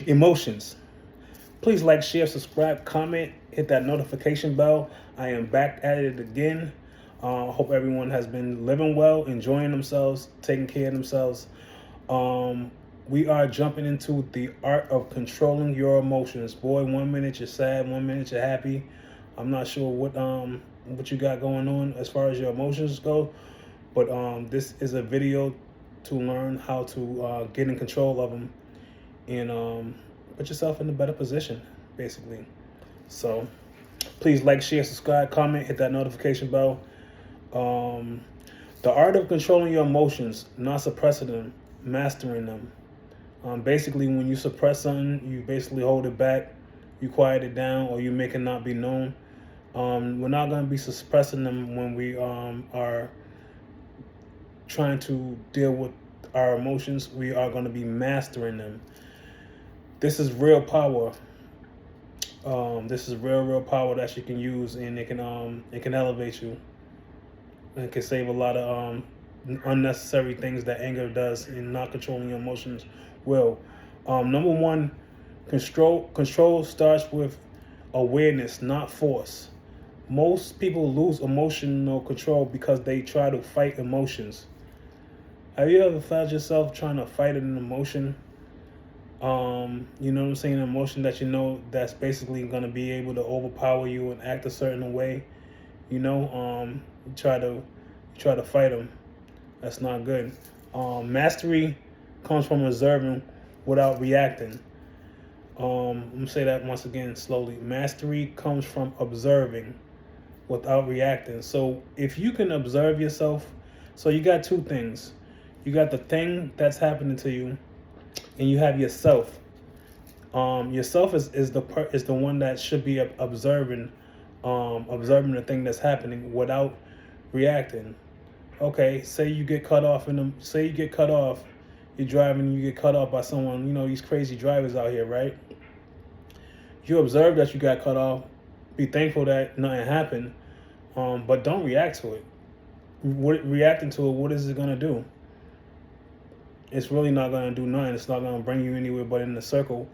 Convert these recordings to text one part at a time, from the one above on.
Emotions. Please like, share, subscribe, comment, hit that notification bell. I am back at it again. Hope everyone has been living well, enjoying themselves, taking care of themselves. We are jumping into the art of controlling your emotions. Boy, 1 minute you're sad, 1 minute you're happy. I'm not sure what you got going on as far as your emotions go, but this is a video to learn how to get in control of them and put yourself in a better position, basically. So please like, share, subscribe, comment, hit that notification bell. Um, the art of controlling your emotions, not suppressing them, mastering them. Basically, when you suppress something, you basically hold it back, you quiet it down, or you make it not be known. We're not going to be suppressing them when we are trying to deal with our emotions. We are going to be mastering them. This is real power. This is real power that you can use, and it can elevate you. It can save a lot of unnecessary things that anger does, and not controlling your emotions will. Number one, control starts with awareness, not force. Most people lose emotional control because they try to fight emotions. Have you ever found yourself trying to fight an emotion? You know what I'm saying? An emotion that you know that's basically going to be able to overpower you and act a certain way. You try to fight them. That's not good. Mastery comes from observing without reacting. I'm gonna say that once again slowly. Mastery comes from observing without reacting. So if you can observe yourself, so you got two things. You got the thing that's happening to you, and you have yourself. Yourself is the one that should be observing the thing that's happening without reacting. Okay, say you get cut off you're driving and you get cut off by someone, these crazy drivers out here, right? You observe that you got cut off, be thankful that nothing happened, but don't react to it. Reacting to it, what is it gonna do? It's really not gonna do nothing. It's not gonna bring you anywhere but in a circle,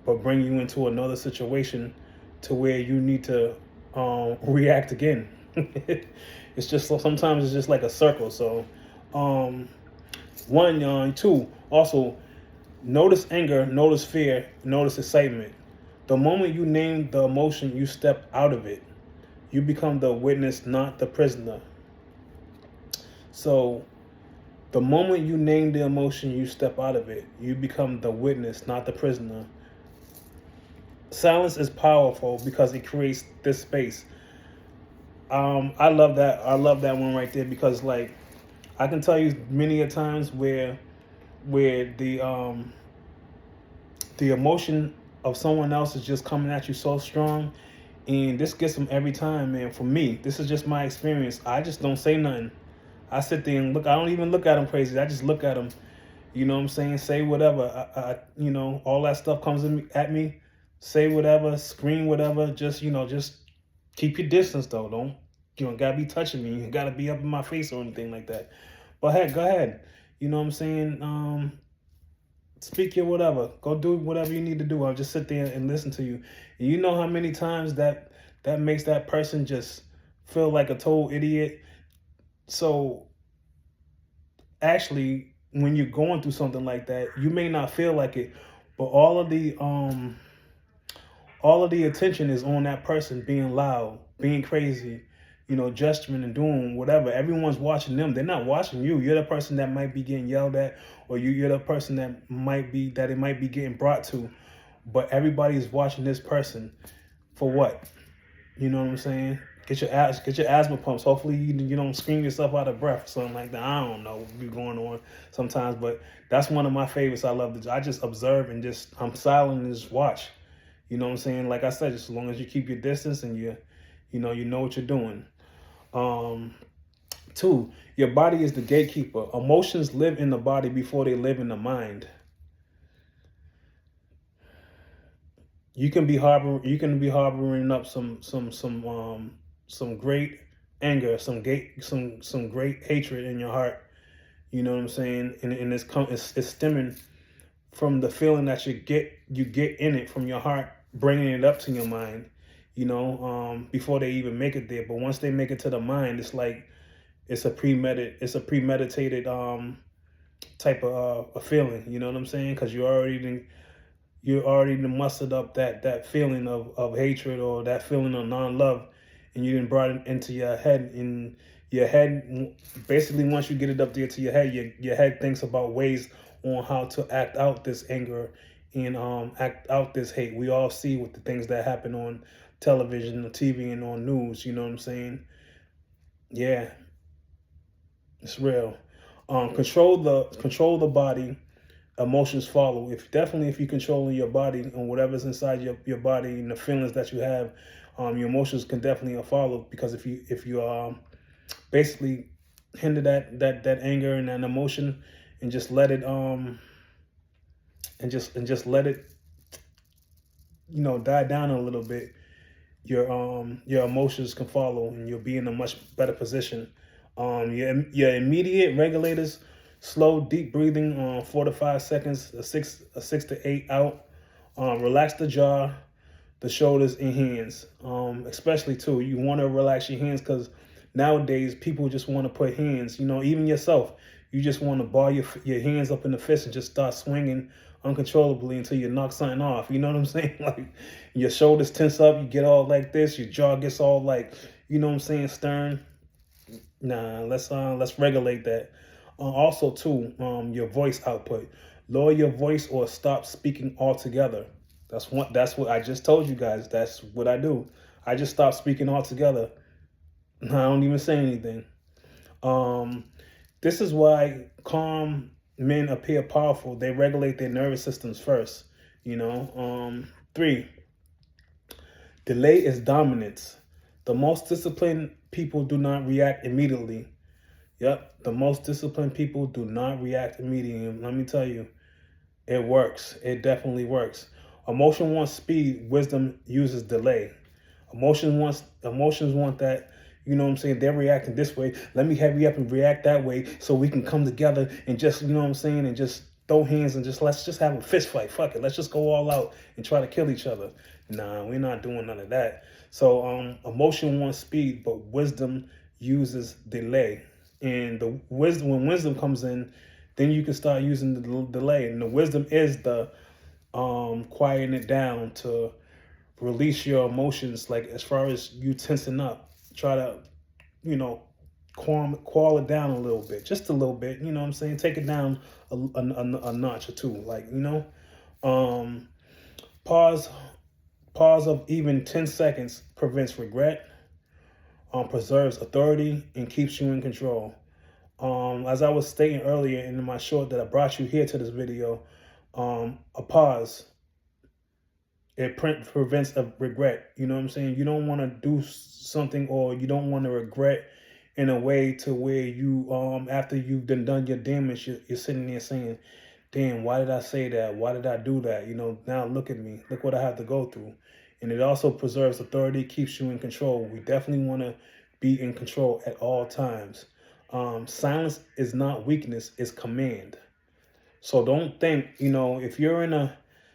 but bring you into another situation to where you need to react again. It's just sometimes it's just like a circle. So, two. Also, notice anger, notice fear, notice excitement. The moment you name the emotion, you step out of it. You become the witness, not the prisoner. So, the moment you name the emotion, you step out of it. You become the witness, not the prisoner. Silence is powerful because it creates this space. I love that. I love that one right there because, like, I can tell you many a times where the emotion of someone else is just coming at you so strong, and this gets them every time, man. For me, this is just my experience. I just don't say nothing. I sit there and look. I don't even look at them crazy. I just look at them. You know what I'm saying? Say whatever. All that stuff comes at me. Say whatever. Scream whatever. Just keep your distance though. Don't gotta be touching me. You gotta be up in my face or anything like that. But hey, go ahead. You know what I'm saying? Speak your whatever. Go do whatever you need to do. I'll just sit there and listen to you. And you know how many times that makes that person just feel like a total idiot. So actually, when you're going through something like that, you may not feel like it, but all of the attention is on that person being loud, being crazy, gesturing and doing whatever. Everyone's watching them. They're not watching you. You're the person that might be getting yelled at, or you're the person that it might be getting brought to. But everybody's watching this person for what? You know what I'm saying? Get your asthma pumps. Hopefully you don't scream yourself out of breath or something like that. I don't know what be going on sometimes, but that's one of my favorites. I love I just observe and I'm silent and just watch. You know what I'm saying? Like I said, just as long as you keep your distance and you know what you're doing. Two, your body is the gatekeeper. Emotions live in the body before they live in the mind. You can be harboring up some great anger, some great hatred in your heart. You know what I'm saying? And it's stemming from the feeling that you get in it from your heart, bringing it up to your mind, before they even make it there. But once they make it to the mind, it's like it's a premeditated type of a feeling. You know what I'm saying? Because you already mustered up that feeling of hatred, or that feeling of non-love, and you didn't brought it into your head. In your head, basically, once you get it up there to your head, your head thinks about ways on how to act out this anger and act out this hate. We all see with the things that happen on television, on TV, and on news. You know what I'm saying? Yeah, it's real. Control the body. Emotions follow. If you're controlling your body and whatever's inside your body and the feelings that you have, your emotions can definitely follow. Because if you basically hinder that anger and that emotion, and just let it and just let it die down a little bit, your emotions can follow, and you'll be in a much better position. Your immediate regulators: slow, deep breathing, 4 to 5 seconds, a 6 to 8 out. Relax the jaw, the shoulders, and hands. Especially too, you want to relax your hands, because nowadays people just want to put hands. Even yourself, you just want to ball your hands up in the fist and just start swinging uncontrollably until you knock something off. You know what I'm saying? Like your shoulders tense up, you get all like this, your jaw gets all like, stern. Nah, let's regulate that. Also, too, your voice output. Lower your voice or stop speaking altogether. That's what I just told you guys. That's what I do. I just stop speaking altogether. I don't even say anything. This is why calm men appear powerful. They regulate their nervous systems first. 3. Delay is dominance. The most disciplined people do not react immediately. Yep, the most disciplined people do not react immediately. Let me tell you, it works. It definitely works. Emotion wants speed. Wisdom uses delay. Emotions want that. You know what I'm saying? They're reacting this way. Let me hurry up and react that way so we can come together and just, and just throw hands and let's just have a fist fight. Fuck it. Let's just go all out and try to kill each other. Nah, we're not doing none of that. So emotion wants speed, but wisdom uses delay. And when wisdom comes in, then you can start using the delay. And the wisdom is the quieting it down to release your emotions. Like as far as you tensing up, try to, qual it down a little bit, just a little bit. You know what I'm saying? Take it down a notch or two. Like pause of even 10 seconds prevents regret, preserves authority, and keeps you in control. As I was stating earlier in my short that I brought you here to this video, a pause, it prevents a regret. You know what I'm saying? You don't want to do something, or you don't want to regret in a way to where you, after you've done your damage, you're sitting there saying, damn, why did I say that? Why did I do that? Now look at me. Look what I have to go through. And it also preserves authority, keeps you in control. We definitely want to be in control at all times. Silence is not weakness, it's command. So don't think, if you're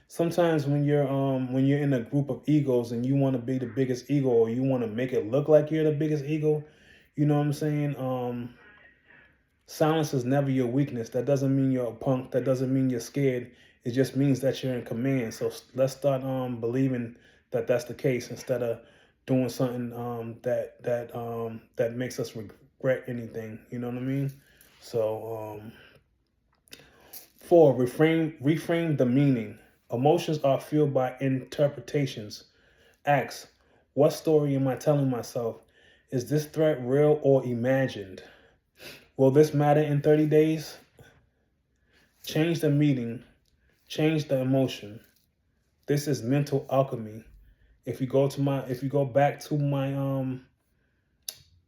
sometimes when you're in a group of egos and you want to be the biggest ego, or you want to make it look like you're the biggest ego, you know what I'm saying? Silence is never your weakness. That doesn't mean you're a punk. That doesn't mean you're scared. It just means that you're in command. So let's start believing that that's the case, instead of doing something that makes us regret anything. You know what I mean? So 4, reframe the meaning. Emotions are fueled by interpretations. Ask, what story am I telling myself? Is this threat real or imagined? Will this matter in 30 days? Change the meaning. Change the emotion. This is mental alchemy. If you go back to my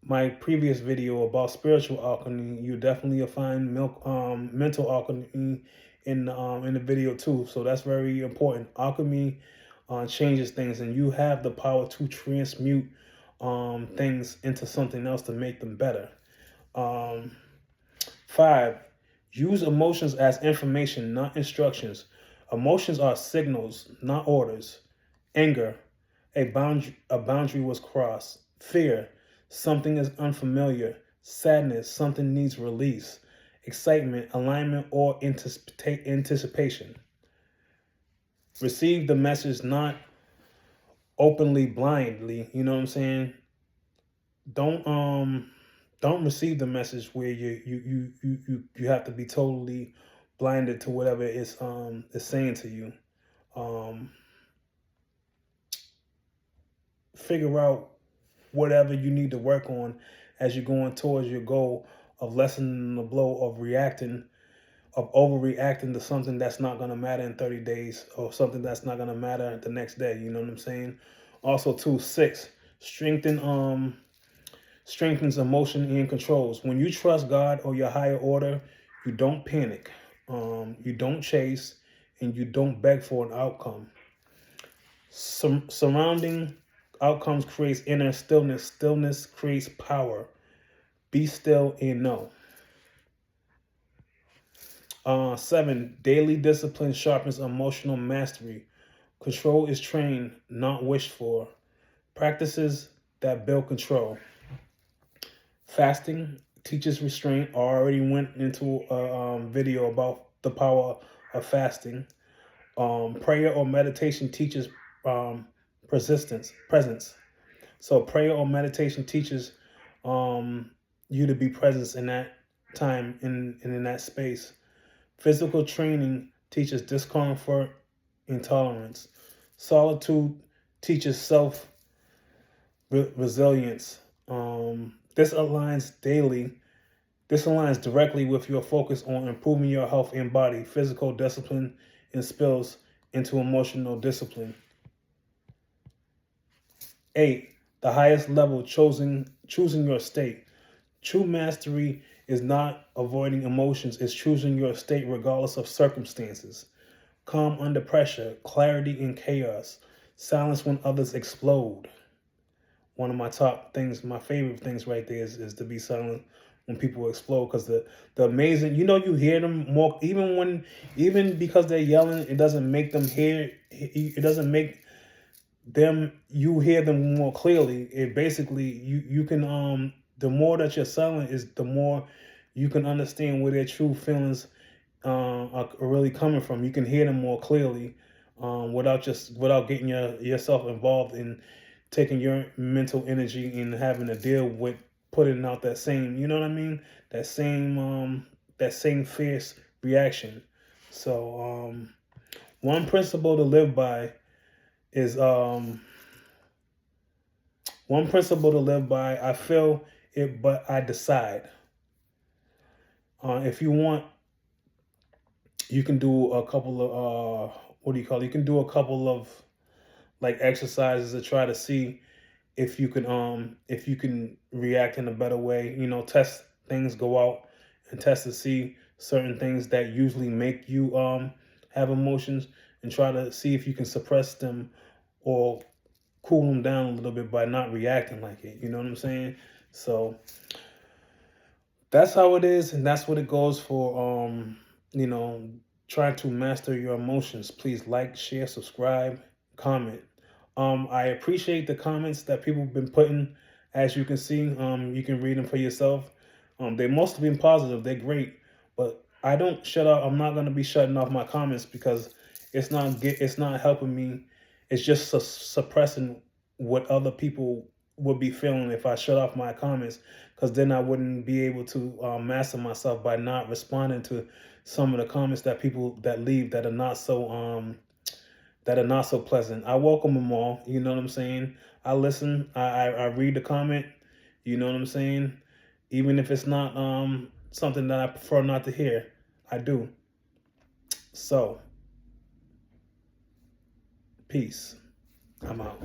my previous video about spiritual alchemy, you definitely will find mental alchemy in the video too. So that's very important. Alchemy changes things, and you have the power to transmute things into something else to make them better. 5, use emotions as information, not instructions. Emotions are signals, not orders. Anger, a boundary was crossed. Fear, something is unfamiliar. Sadness, something needs release. Excitement, alignment, or anticipation. Receive the message not openly, blindly. You know what I'm saying? Don't receive the message where you have to be totally blinded to whatever it's saying to you. Um, Figure out whatever you need to work on as you're going towards your goal of lessening the blow of overreacting to something that's not going to matter in 30 days or something that's not going to matter the next day. You know what I'm saying? Also, too, 6, strengthens emotion and controls. When you trust God or your higher order, you don't panic, you don't chase, and you don't beg for an outcome. Surrounding outcomes creates inner stillness. Stillness creates power. Be still and know. 7, daily discipline sharpens emotional mastery. Control is trained, not wished for. Practices that build control. Fasting teaches restraint. I already went into a video about the power of fasting. Prayer or meditation teaches presence. So prayer or meditation teaches you to be present in that time and in that space. Physical training teaches discomfort and tolerance. Solitude teaches resilience. This aligns directly with your focus on improving your health and body. Physical discipline and spills into emotional discipline. 8, the highest level, choosing your state. True mastery is not avoiding emotions, it's choosing your state regardless of circumstances. Calm under pressure, clarity in chaos, silence when others explode. One of my my favorite things right there is to be silent when people explode, because the amazing, you hear them more, even because they're yelling, it doesn't make them hear, it doesn't make them, you hear them more clearly. It basically, you can, the more that you're silent is the more you can understand where their true feelings are really coming from. You can hear them more clearly without getting yourself involved in taking your mental energy and having to deal with putting out that same, you know what I mean? That same fierce reaction. So one principle to live by is I feel it, but I decide. If you want, you can do a couple of you can do a couple of like exercises to try to see if you can react in a better way. Test things, go out and test to see certain things that usually make you have emotions, and try to see if you can suppress them or cool them down a little bit by not reacting like it. You know what I'm saying? So that's how it is, and that's what it goes for. Trying to master your emotions. Please like, share, subscribe, comment. I appreciate the comments that people have been putting. As you can see, you can read them for yourself. They mostly been positive. They're great, but I don't shut up. I'm not going to be shutting off my comments because it's not helping me. It's just suppressing what other people would be feeling if I shut off my comments, because then I wouldn't be able to master myself by not responding to some of the comments that people that leave that are not so pleasant. I welcome them all. You know what I'm saying? I listen. I read the comment. You know what I'm saying? Even if it's not something that I prefer not to hear, I do. So, peace. I'm out.